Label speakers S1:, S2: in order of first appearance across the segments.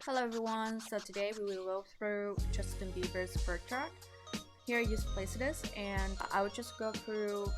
S1: Hello everyone, so today we will go through Justin Bieber's birth chart. Here I just placed this and I will just go through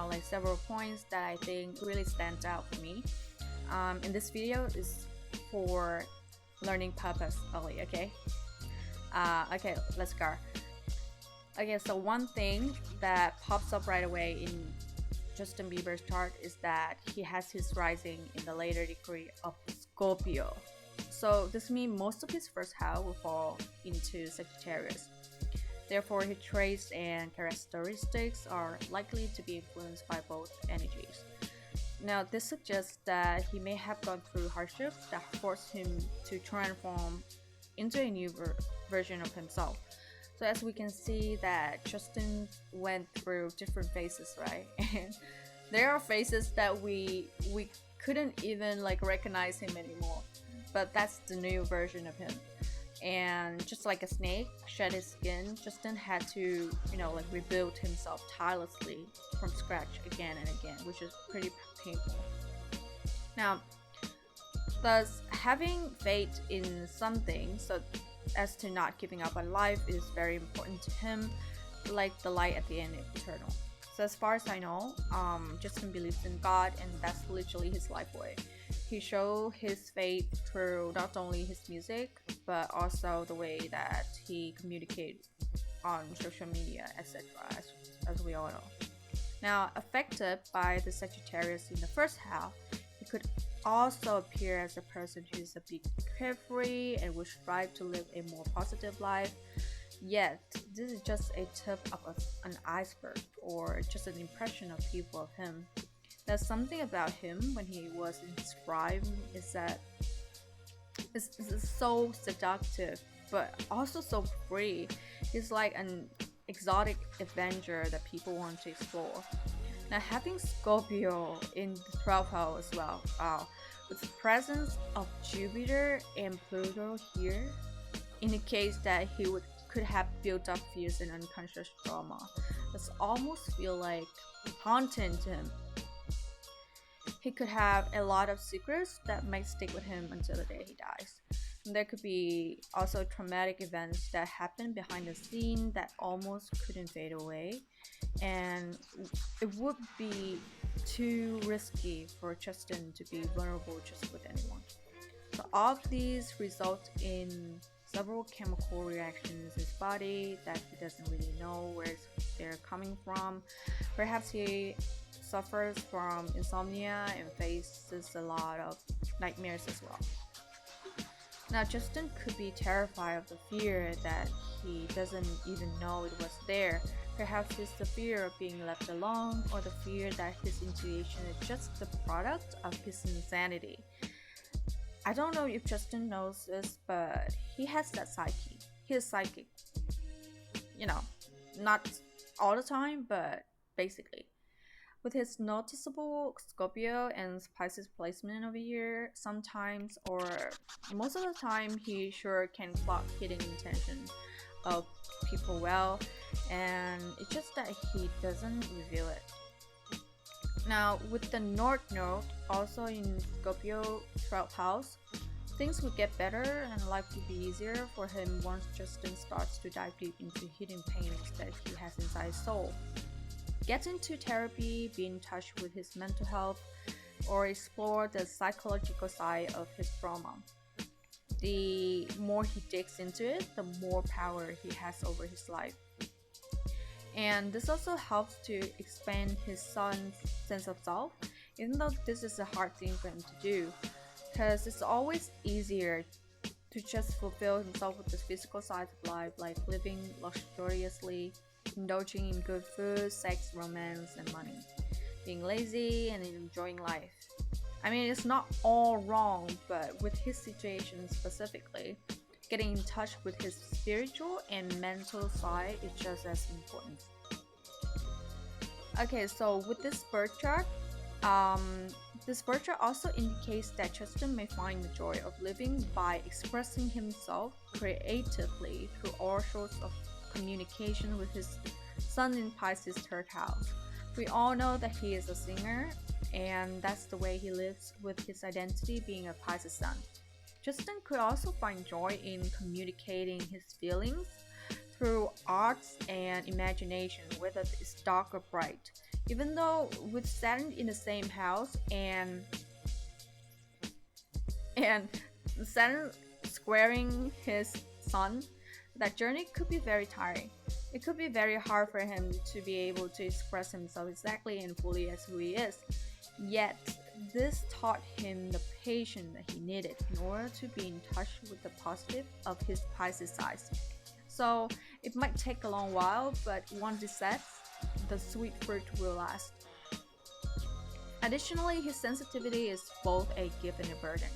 S1: like several points that I think really stands out for me. In this video is for learning purpose only, okay? Okay, let's go. Okay, so one thing that pops up right away in Justin Bieber's chart is that he has his rising in the later degree of Scorpio. So this means most of his first house will fall into Sagittarius. Therefore, his traits and characteristics are likely to be influenced by both energies. Now, this suggests that he may have gone through hardships that forced him to transform into a new version of himself. So as we can see that Justin went through different phases, right? And there are phases that we couldn't even recognize him anymore. But that's the new version of him. And just like a snake shed his skin, Justin had to, rebuild himself tirelessly from scratch again and again, which is pretty painful. Now, thus having faith in something, so as to not giving up on life, is very important to him, like the light at the end of eternal. So as far as I know, Justin believes in God, and that's literally his life way. He showed his faith through not only his music, but also the way that he communicates on social media, etc., as we all know. Now, affected by the Sagittarius in the first house, he could also appear as a person who is a bit carefree and will strive to live a more positive life. Yet, this is just a tip of an iceberg, or just an impression of people of him. There's something about him when he was in his prime is that it's so seductive, but also so free. He's like an exotic adventure that people want to explore. Now, having Scorpio in the 12th house as well, wow, with the presence of Jupiter and Pluto here, indicates that he could have built up fears and unconscious trauma. This almost feel like haunting to him. He could have a lot of secrets that might stick with him until the day he dies. And there could be also traumatic events that happen behind the scene that almost couldn't fade away. And it would be too risky for Justin to be vulnerable just with anyone. So all of these result in several chemical reactions in his body that he doesn't really know where they're coming from. Perhaps he suffers from insomnia and faces a lot of nightmares as well. Now, Justin could be terrified of the fear that he doesn't even know it was there. Perhaps it's the fear of being left alone, or the fear that his intuition is just the product of his insanity. I don't know if Justin knows this, but he has that psyche. He is psychic. Not all the time, but basically. With his noticeable Scorpio and Pisces placement over here, sometimes or most of the time he sure can clock hidden intention of people well, and it's just that he doesn't reveal it. Now, with the North Node also in Scorpio 12th house, things will get better and life will be easier for him once Justin starts to dive deep into hidden pains that he has inside his soul. Get into therapy, be in touch with his mental health, or explore the psychological side of his trauma. The more he digs into it, the more power he has over his life. And this also helps to expand his son's sense of self, even though this is a hard thing for him to do, because it's always easier to just fulfill himself with the physical side of life, like living luxuriously, indulging in good food, sex, romance, and money, being lazy and enjoying life. I mean, it's not all wrong, but with his situation specifically, getting in touch with his spiritual and mental side is just as important. Okay, so with this birth chart also indicates that Justin may find the joy of living by expressing himself creatively through all sorts of communication with his sun in Pisces 3rd house. We all know that he is a singer, and that's the way he lives, with his identity being a Pisces sun. Justin could also find joy in communicating his feelings through arts and imagination, whether it's dark or bright. Even though with Saturn in the same house and Saturn squaring his sun, that journey could be very tiring. It could be very hard for him to be able to express himself exactly and fully as who he is. Yet, this taught him the patience that he needed in order to be in touch with the positive of his Pisces side. So, it might take a long while, but once it sets, the sweet fruit will last. Additionally, his sensitivity is both a gift and a burden.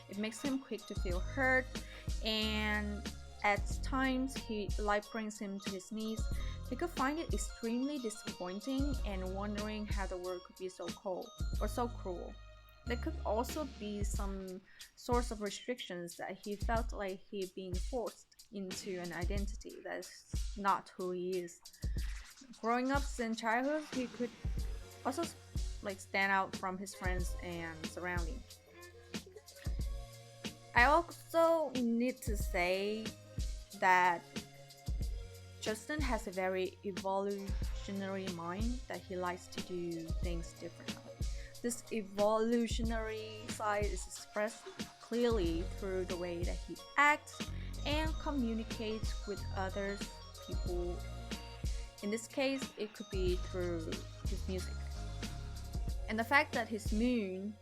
S1: It makes him quick to feel hurt, and at times life brings him to his knees. He could find it extremely disappointing and wondering how the world could be so cold or so cruel. There could also be some source of restrictions that he felt like he being forced into an identity that's not who he is. Growing up in childhood, he could also stand out from his friends and surroundings. I also need to say that Justin has a very evolutionary mind, that he likes to do things differently. This evolutionary side is expressed clearly through the way that he acts and communicates with other people. In this case, it could be through his music. And the fact that his moon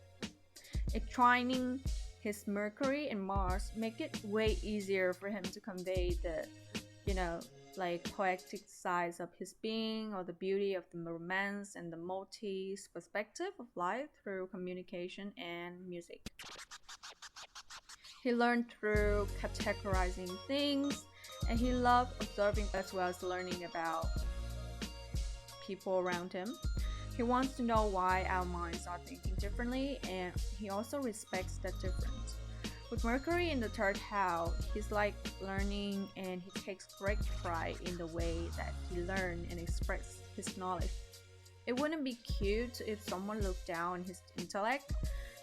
S1: is trining his Mercury and Mars make it way easier for him to convey the, poetic sides of his being, or the beauty of the romance and the multi-perspective of life through communication and music. He learned through categorizing things, and he loved observing as well as learning about people around him. He wants to know why our minds are thinking differently, and he also respects that difference. With Mercury in the third house, he's like learning, and he takes great pride in the way that he learned and expressed his knowledge. It wouldn't be cute if someone looked down on his intellect,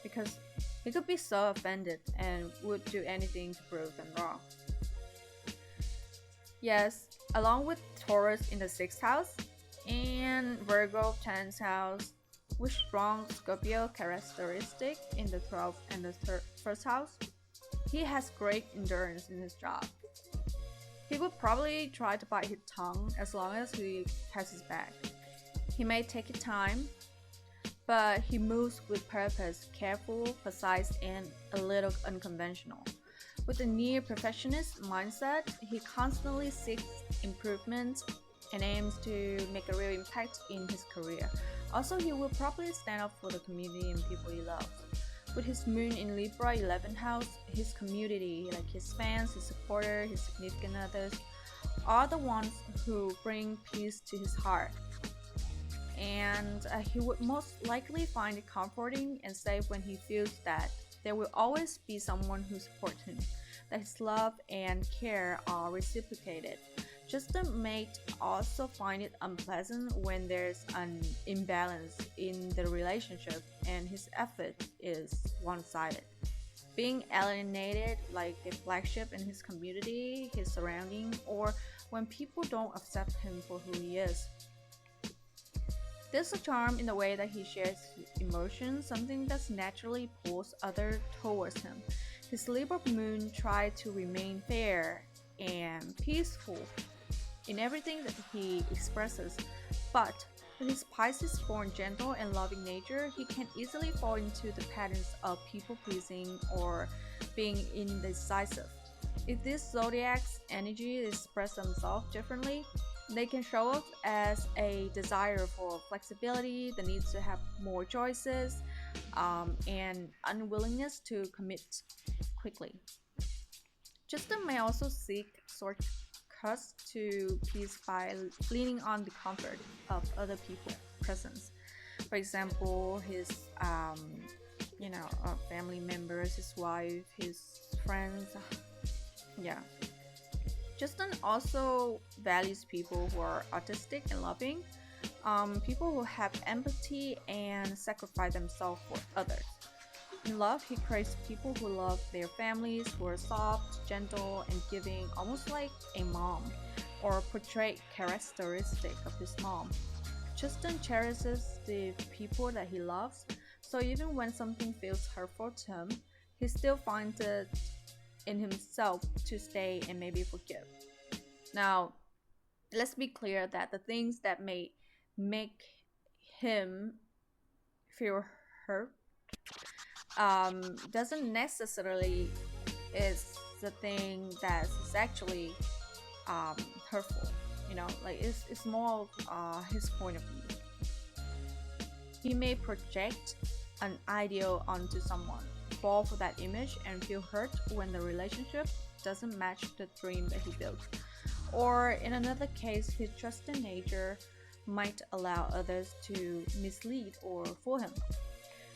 S1: because he could be so offended and would do anything to prove them wrong. Yes, along with Taurus in the 6th house and Virgo 10th house, with strong Scorpio characteristic in the 12th and the first house, he has great endurance in his job. He would probably try to bite his tongue as long as he has his back. He may take his time, but he moves with purpose, careful, precise, and a little unconventional. With a near perfectionist mindset, he constantly seeks improvement and aims to make a real impact in his career. Also, he will probably stand up for the community and people he loves. With his moon in Libra 11th house, his community, like his fans, his supporters, his significant others, are the ones who bring peace to his heart. And he would most likely find it comforting and safe when he feels that there will always be someone who supports him, that his love and care are reciprocated. Justin may also find it unpleasant when there's an imbalance in the relationship and his effort is one-sided. Being alienated, like the flagship in his community, his surrounding, or when people don't accept him for who he is. There's a charm in the way that he shares emotions, something that naturally pulls others towards him. His Libra moon tries to remain fair and peaceful in everything that he expresses, but with his Pisces-born gentle and loving nature, he can easily fall into the patterns of people-pleasing or being indecisive. If this zodiac's energy expresses themselves differently, they can show up as a desire for flexibility, the need to have more choices, and unwillingness to commit quickly. Justin may also seek shortcuts to peace by leaning on the comfort of other people's presence. For example, his family members, his wife, his friends. Yeah. Justin also values people who are artistic and loving, people who have empathy and sacrifice themselves for others. In love, he craves people who love their families, who are soft, gentle, and giving, almost like a mom, or portray characteristic of his mom. Justin cherishes the people that he loves, so even when something feels hurtful to him, he still finds it in himself to stay and maybe forgive. Now, let's be clear that the things that may make him feel hurt doesn't necessarily is the thing that is actually hurtful. Like it's more of his point of view. He may project an ideal onto someone, fall for that image, and feel hurt when the relationship doesn't match the dream that he built. Or in another case, his trusting nature might allow others to mislead or fool him.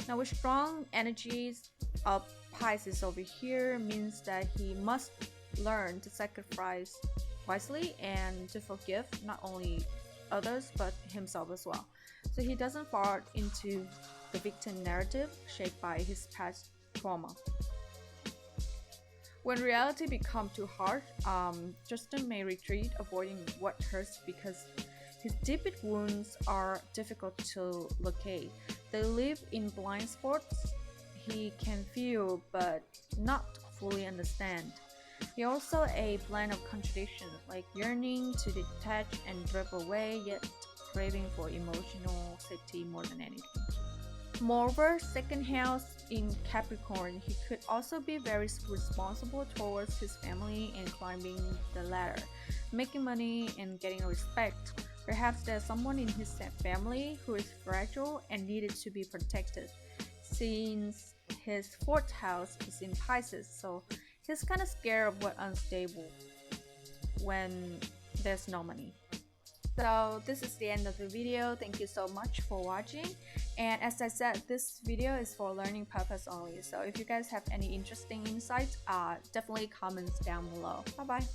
S1: Now, with strong energies of Pisces over here means that he must learn to sacrifice wisely and to forgive not only others but himself as well, so he doesn't fall into the victim narrative shaped by his past trauma. When reality becomes too hard, Justin may retreat, avoiding what hurts because his deep wounds are difficult to locate. They live in blind spots he can feel but not fully understand. He also a blend of contradictions, like yearning to detach and drift away, yet craving for emotional safety more than anything. Moreover, second house in Capricorn, he could also be very responsible towards his family and climbing the ladder, making money and getting respect. Perhaps there's someone in his family who is fragile and needed to be protected, since his fourth house is in Pisces, so he's kind of scared of what's unstable when there's no money. So this is the end of the video. Thank you so much for watching, and as I said, this video is for learning purpose only, so if you guys have any interesting insights, definitely comments down below. Bye bye.